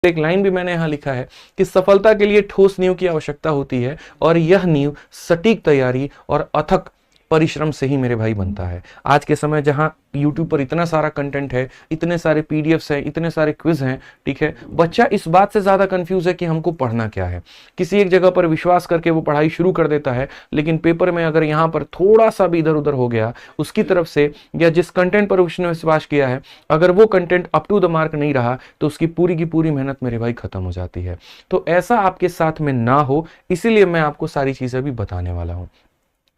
एक लाइन भी मैंने यहां लिखा है कि सफलता के लिए ठोस नींव की आवश्यकता होती है और यह नींव सटीक तैयारी और अथक परिश्रम से ही मेरे भाई बनता है। आज के समय जहां YouTube पर इतना सारा कंटेंट है, इतने सारे PDFs हैं, इतने सारे क्विज हैं, ठीक है, बच्चा इस बात से ज्यादा कंफ्यूज है कि हमको पढ़ना क्या है। किसी एक जगह पर विश्वास करके वो पढ़ाई शुरू कर देता है, लेकिन पेपर में अगर यहां पर थोड़ा सा भी इधर उधर हो गया उसकी तरफ से, या जिस कंटेंट पर उसने विश्वास किया है अगर वो content up to the mark नहीं रहा तो उसकी पूरी की पूरी मेहनत मेरे भाई खत्म हो जाती है। तो ऐसा आपके साथ में ना हो, इसीलिए मैं आपको सारी चीजें भी बताने वाला हूं,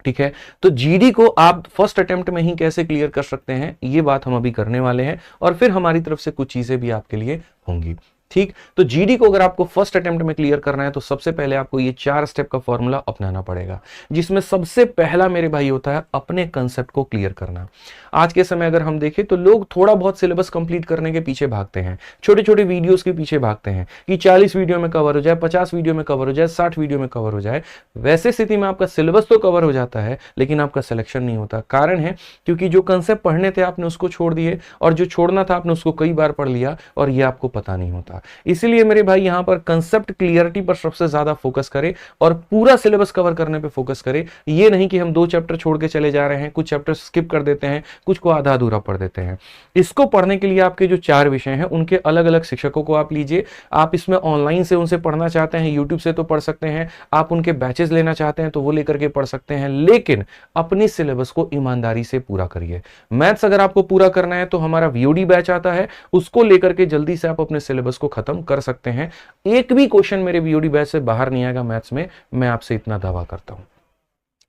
ठीक है। तो जीडी को आप फर्स्ट अटेम्प्ट में ही कैसे क्लियर कर सकते हैं ये बात हम अभी करने वाले हैं, और फिर हमारी तरफ से कुछ चीजें भी आपके लिए होंगी, ठीक। तो जीडी को अगर आपको फर्स्ट अटेम्प्ट में क्लियर करना है तो सबसे पहले आपको ये 4 स्टेप का फॉर्मूला अपनाना पड़ेगा, जिसमें सबसे पहला मेरे भाई होता है अपने कंसेप्ट को क्लियर करना। आज के समय अगर हम देखें तो लोग थोड़ा बहुत सिलेबस कंप्लीट करने के पीछे भागते हैं, छोटे छोटे वीडियोस के पीछे भागते हैं कि 40 वीडियो में कवर हो जाए, 50 वीडियो में कवर हो जाए, 60 वीडियो में कवर हो जाए। वैसे स्थिति में आपका सिलेबस तो कवर हो जाता है लेकिन आपका सिलेक्शन नहीं होता। कारण है क्योंकि जो कंसेप्ट पढ़ने थे आपने उसको छोड़ दिए, और जो छोड़ना था आपने उसको कई बार पढ़ लिया और ये आपको पता नहीं होता। इसीलिए मेरे भाई यहां पर कंसेप्ट क्लियरिटी पर सबसे ज्यादा फोकस करें और पूरा सिलेबस कवर करने पे फोकस करें। ये नहीं कि हम 2 चैप्टर छोड़ के चले जा रहे हैं, कुछ चैप्टर स्किप कर देते हैं, कुछ को आधा अधूरा पढ़ देते हैं। इसको पढ़ने के लिए आपके जो 4 विषय हैं उनके अलग अलग शिक्षकों को आप लीजिए। आप इसमें ऑनलाइन से उनसे पढ़ना चाहते हैं, यूट्यूब से तो पढ़ सकते हैं, आप उनके बैचेस लेना चाहते हैं तो वो लेकर के पढ़ सकते हैं, लेकिन अपनी सिलेबस को ईमानदारी से पूरा करिए। मैथ्स अगर आपको पूरा करना है तो हमारा VOD बैच आता है, उसको लेकर के जल्दी से आप अपने सिलेबस को खत्म कर सकते हैं। एक भी क्वेश्चन मेरे VOD बैच से बाहर नहीं आएगा मैथ्स में, मैं आपसे इतना दावा करता हूं,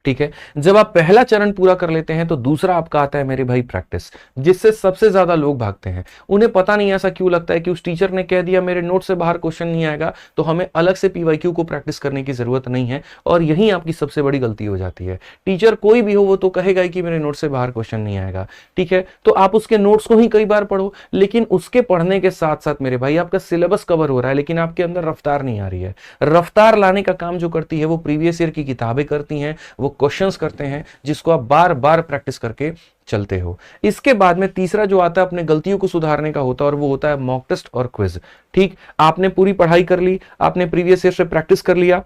ठीक है। जब आप पहला चरण पूरा कर लेते हैं तो दूसरा आपका आता है मेरे भाई प्रैक्टिस, जिससे सबसे ज्यादा लोग भागते हैं। उन्हें पता नहीं ऐसा क्यों लगता है कि उस टीचर ने कह दिया मेरे नोट से बाहर क्वेश्चन नहीं आएगा तो हमें अलग से PYQ को प्रैक्टिस करने की जरूरत नहीं है, और यही आपकी सबसे बड़ी गलती हो जाती है। टीचर कोई भी हो वो तो कहेगा कि मेरे नोट से बाहर क्वेश्चन नहीं आएगा, ठीक है, तो आप उसके नोट्स को ही कई बार पढ़ो, लेकिन उसके पढ़ने के साथ साथ मेरे भाई आपका सिलेबस कवर हो रहा है लेकिन आपके अंदर रफ्तार नहीं आ रही है। रफ्तार लाने का काम जो करती है वो प्रीवियस ईयर की किताबें करती हैं, वो क्वेश्चंस करते हैं जिसको आप बार बार प्रैक्टिस करके चलते हो। इसके बाद में तीसरा जो आता है अपने गलतियों को सुधारने का होता है, और वो होता है मॉक टेस्ट और क्विज, ठीक। आपने पूरी पढ़ाई कर ली, आपने प्रीवियस ईयर से प्रैक्टिस कर लिया,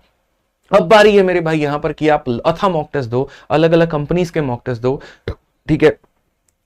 अब बारी है मेरे भाई यहां पर कि आप अथा मॉक टेस्ट दो, अलग अलग कंपनीज के मॉक टेस्ट दो, ठीक है,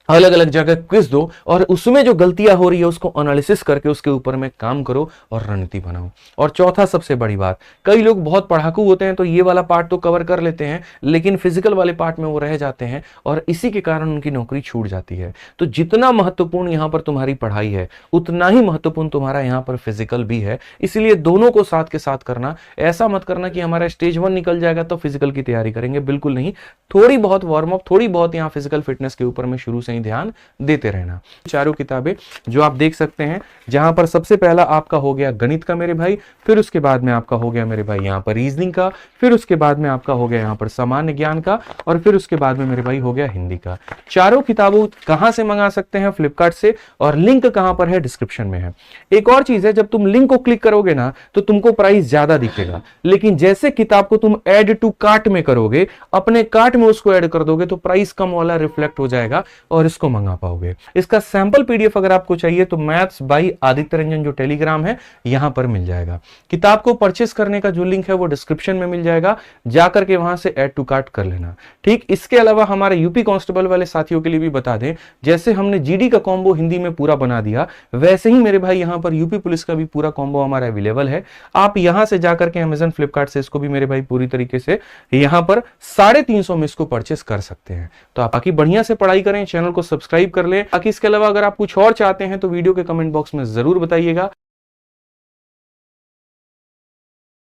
अलग अलग जगह क्विज दो, और उसमें जो गलतियां हो रही है उसको एनालिसिस करके उसके ऊपर में काम करो और रणनीति बनाओ। और चौथा सबसे बड़ी बात, कई लोग बहुत पढ़ाकू होते हैं तो ये वाला पार्ट तो कवर कर लेते हैं लेकिन फिजिकल वाले पार्ट में वो रह जाते हैं और इसी के कारण उनकी नौकरी छूट जाती है। तो जितना महत्वपूर्ण यहां पर तुम्हारी पढ़ाई है उतना ही महत्वपूर्ण तुम्हारा यहां पर फिजिकल भी है, इसलिए दोनों को साथ के साथ करना। ऐसा मत करना कि हमारा स्टेज 1 निकल जाएगा तो फिजिकल की तैयारी करेंगे, बिल्कुल नहीं। थोड़ी बहुत वार्म अप, थोड़ी बहुत यहां फिजिकल फिटनेस के ऊपर में शुरू से ही ध्यान देते रहना। चारों किताबें जो आप देख सकते हैं, जहां पर सबसे पहला आपका हो गया गणित का मेरे भाई, फिर उसके बाद में आपका हो गया मेरे भाई यहां पर रीजनिंग का, फिर उसके बाद में आपका हो गया यहां पर सामान्य ज्ञान का, और फिर उसके बाद में मेरे भाई हो गया हिंदी का। चारों किताबों कहां से मंगा सकते हैं? फ्लिपकार्ट से, और लिंक कहां पर है? डिस्क्रिप्शन में है। एक और चीज है, जब तुम लिंक को क्लिक करोगे ना तो तुमको प्राइस ज्यादा दिखेगा, लेकिन जैसे किताब को तुम ऐड टू कार्ट में करोगे, अपने कार्ट में उसको ऐड कर दोगे तो प्राइस कम वाला रिफ्लेक्ट हो जाएगा और इसको मंगा पाओगे। इसका सैंपल PDF अगर आपको चाहिए तो मैथ्स बाई आदित्य रंजन जो टेलीग्राम है यहां पर मिल जाएगा। किताब को परचेस करने का जो लिंक है वो डिस्क्रिप्शन में मिल जाएगा, जाकर के वहां से ऐड टू कार्ट कर लेना, ठीक। इसके अलावा हमारे यूपी कांस्टेबल वाले साथियों के लिए भी बता दें, जैसे हमने GD का कॉम्बो हिंदी में पूरा बना दिया, वैसे ही मेरे भाई यहां पर यूपी पुलिस का भी पूरा कॉम्बो हमारा अवेलेबल है। आप यहां से जाकर के अमेजन फ्लिपकार्ट से इसको भी मेरे भाई पूरी तरीके से यहां पर 350 में इसको परचेस कर सकते हैं। तो आप बाकी बढ़िया से पढ़ाई करें, चैनल को सब्सक्राइब कर लें। बाकी इसके अलावा अगर आप कुछ और चाहते हैं तो वीडियो के कमेंट बॉक्स में जरूर बताइएगा।